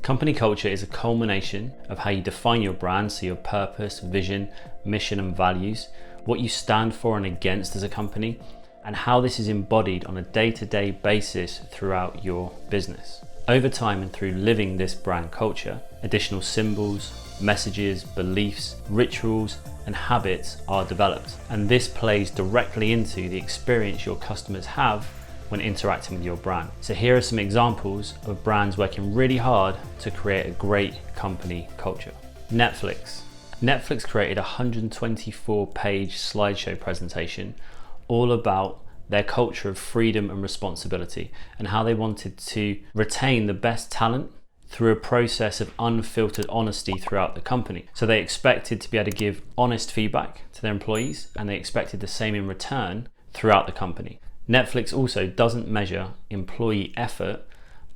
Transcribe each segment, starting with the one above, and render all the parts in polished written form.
Company culture is a culmination of how you define your brand, so your purpose, vision, mission and values, what you stand for and against as a company, and how this is embodied on a day-to-day basis throughout your business. Over time and through living this brand culture, additional symbols, messages, beliefs, rituals, and habits are developed. And this plays directly into the experience your customers have when interacting with your brand. So here are some examples of brands working really hard to create a great company culture. Netflix. Netflix created a 124-page slideshow presentation all about their culture of freedom and responsibility and how they wanted to retain the best talent through a process of unfiltered honesty throughout the company. So they expected to be able to give honest feedback to their employees, and they expected the same in return throughout the company. Netflix also doesn't measure employee effort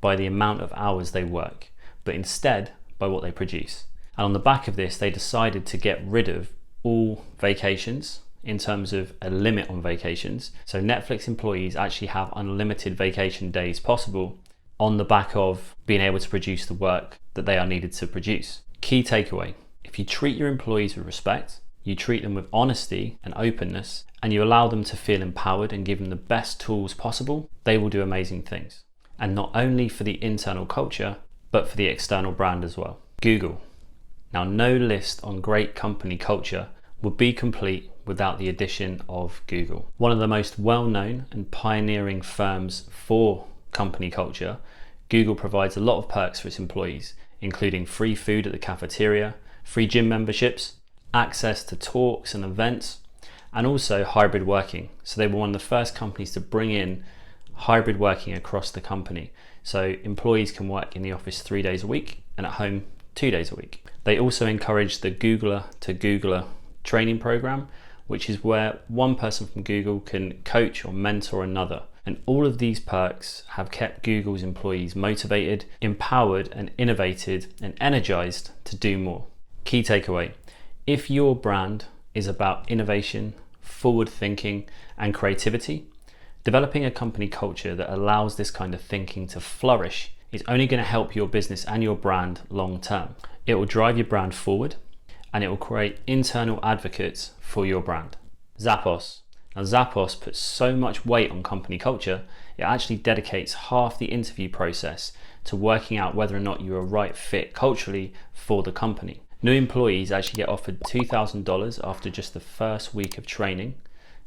by the amount of hours they work, but instead by what they produce. And on the back of this, they decided to get rid of all vacations in terms of a limit on vacations. So Netflix employees actually have unlimited vacation days possible on the back of being able to produce the work that they are needed to produce. Key takeaway: if you treat your employees with respect, you treat them with honesty and openness, and you allow them to feel empowered and give them the best tools possible, they will do amazing things. And not only for the internal culture, but for the external brand as well. Google. Now, no list on great company culture would be complete without the addition of Google. One of the most well-known and pioneering firms for company culture, Google provides a lot of perks for its employees, including free food at the cafeteria, free gym memberships, access to talks and events, and also hybrid working. So they were one of the first companies to bring in hybrid working across the company. So employees can work in the office 3 days a week and at home 2 days a week. They also encouraged the Googler to Googler training program, which is where one person from Google can coach or mentor another. And all of these perks have kept Google's employees motivated, empowered and innovated and energized to do more. Key takeaway: if your brand is about innovation, forward thinking and creativity, developing a company culture that allows this kind of thinking to flourish is only going to help your business and your brand long term. It will drive your brand forward and it will create internal advocates for your brand. Zappos. Now, Zappos puts so much weight on company culture, it actually dedicates half the interview process to working out whether or not you're a right fit culturally for the company. New employees actually get offered $2,000 after just the first week of training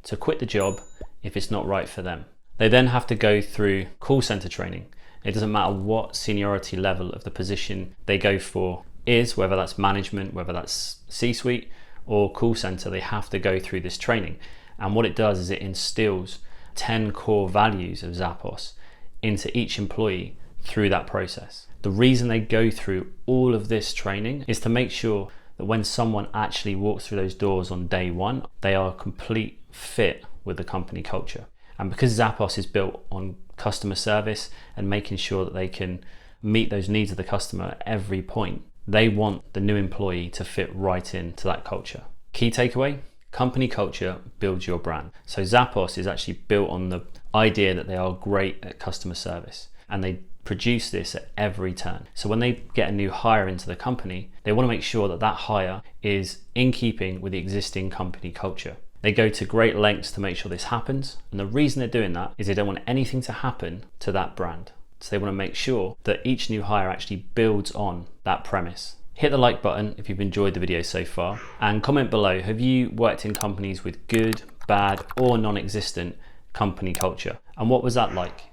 to quit the job if it's not right for them. They then have to go through call center training. It doesn't matter what seniority level of the position they go for is, whether that's management, whether that's C-suite or call center, they have to go through this training. And what it does is it instills 10 core values of Zappos into each employee through that process. The reason they go through all of this training is to make sure that when someone actually walks through those doors on day one, they are a complete fit with the company culture. And because Zappos is built on customer service and making sure that they can meet those needs of the customer at every point, they want the new employee to fit right into that culture. Key takeaway: company culture builds your brand. So Zappos is actually built on the idea that they are great at customer service and they produce this at every turn. So when they get a new hire into the company, they want to make sure that that hire is in keeping with the existing company culture. They go to great lengths to make sure this happens. And the reason they're doing that is they don't want anything to happen to that brand. So they want to make sure that each new hire actually builds on that premise. Hit the like button if you've enjoyed the video so far, and comment below, have you worked in companies with good, bad or non-existent company culture? And what was that like?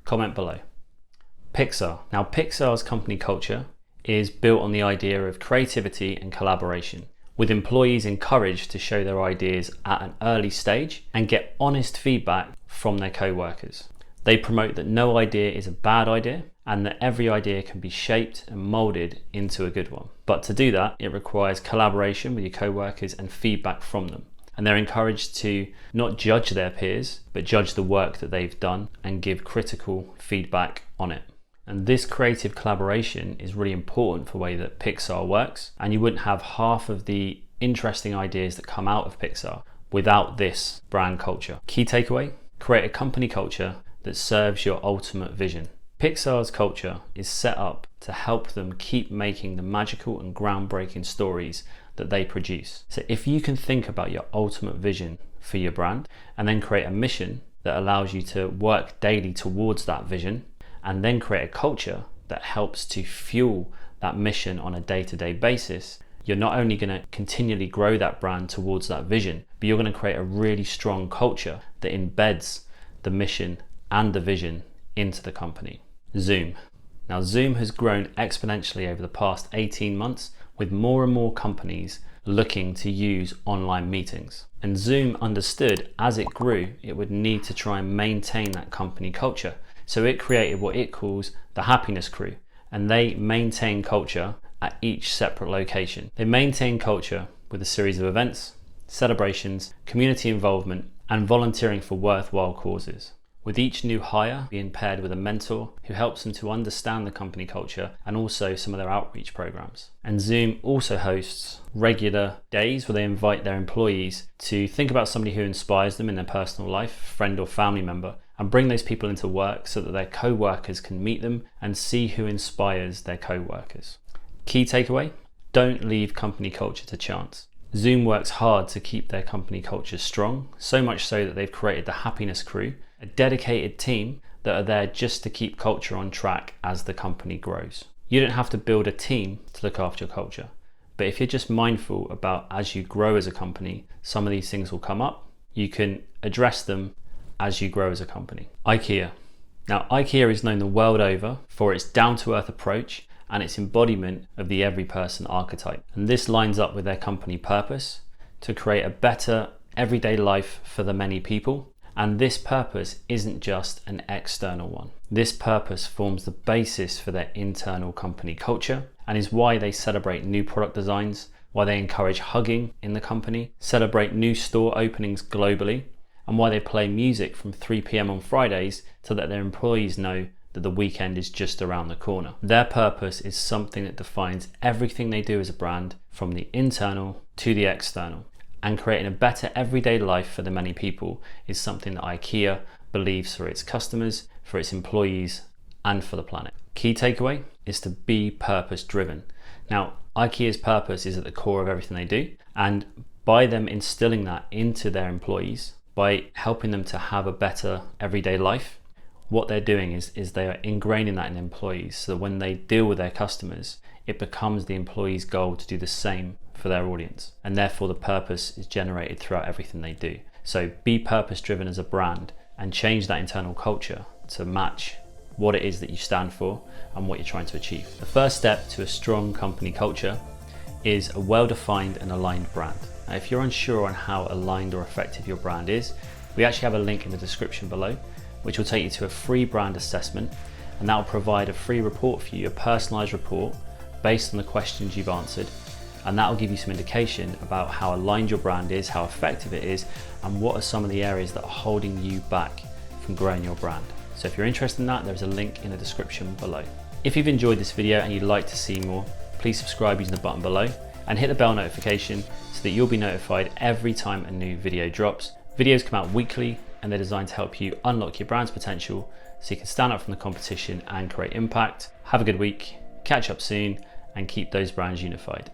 Comment below. Pixar. Now, Pixar's company culture is built on the idea of creativity and collaboration, with employees encouraged to show their ideas at an early stage and get honest feedback from their co-workers. They promote that no idea is a bad idea and that every idea can be shaped and molded into a good one. But to do that, it requires collaboration with your co-workers and feedback from them. And they're encouraged to not judge their peers, but judge the work that they've done and give critical feedback on it. And this creative collaboration is really important for the way that Pixar works. And you wouldn't have half of the interesting ideas that come out of Pixar without this brand culture. Key takeaway: create a company culture that serves your ultimate vision. Pixar's culture is set up to help them keep making the magical and groundbreaking stories that they produce. So if you can think about your ultimate vision for your brand and then create a mission that allows you to work daily towards that vision, and then create a culture that helps to fuel that mission on a day-to-day basis, you're not only going to continually grow that brand towards that vision, but you're going to create a really strong culture that embeds the mission and the vision into the company. Zoom. Now, Zoom has grown exponentially over the past 18 months with more and more companies looking to use online meetings. And Zoom understood as it grew, it would need to try and maintain that company culture. So it created what it calls the happiness crew, and they maintain culture at each separate location. They maintain culture with a series of events, celebrations, community involvement, and volunteering for worthwhile causes, with each new hire being paired with a mentor who helps them to understand the company culture and also some of their outreach programs. And Zoom also hosts regular days where they invite their employees to think about somebody who inspires them in their personal life, friend or family member, and bring those people into work so that their co-workers can meet them and see who inspires their co-workers. Key takeaway: don't leave company culture to chance. Zoom works hard to keep their company culture strong, so much so that they've created the happiness crew, a dedicated team that are there just to keep culture on track as the company grows. You don't have to build a team to look after your culture, but if you're just mindful about as you grow as a company, some of these things will come up. You can address them as you grow as a company. Ikea. Now, Ikea is known the world over for its down-to-earth approach and its embodiment of the every person archetype. And this lines up with their company purpose to create a better everyday life for the many people. And this purpose isn't just an external one. This purpose forms the basis for their internal company culture and is why they celebrate new product designs, why they encourage hugging in the company, celebrate new store openings globally, and why they play music from 3 p.m. on Fridays to let their employees know that the weekend is just around the corner. Their purpose is something that defines everything they do as a brand, from the internal to the external. And creating a better everyday life for the many people is something that IKEA believes for its customers, for its employees, and for the planet. Key takeaway is to be purpose driven. Now, IKEA's purpose is at the core of everything they do, and by them instilling that into their employees, by helping them to have a better everyday life, what they're doing is they are ingraining that in employees, so that when they deal with their customers, it becomes the employee's goal to do the same for their audience, and therefore the purpose is generated throughout everything they do. So be purpose driven as a brand and change that internal culture to match what it is that you stand for and what you're trying to achieve. The first step to a strong company culture is a well-defined and aligned brand. Now, if you're unsure on how aligned or effective your brand is, we actually have a link in the description below which will take you to a free brand assessment, and that will provide a free report for you, a personalized report based on the questions you've answered, and that will give you some indication about how aligned your brand is, how effective it is, and what are some of the areas that are holding you back from growing your brand. So if you're interested in that, there's a link in the description below. If you've enjoyed this video and you'd like to see more, please subscribe using the button below and hit the bell notification so that you'll be notified every time a new video drops. Videos come out weekly and they're designed to help you unlock your brand's potential so you can stand out from the competition and create impact. Have a good week, catch up soon, and keep those brands unified.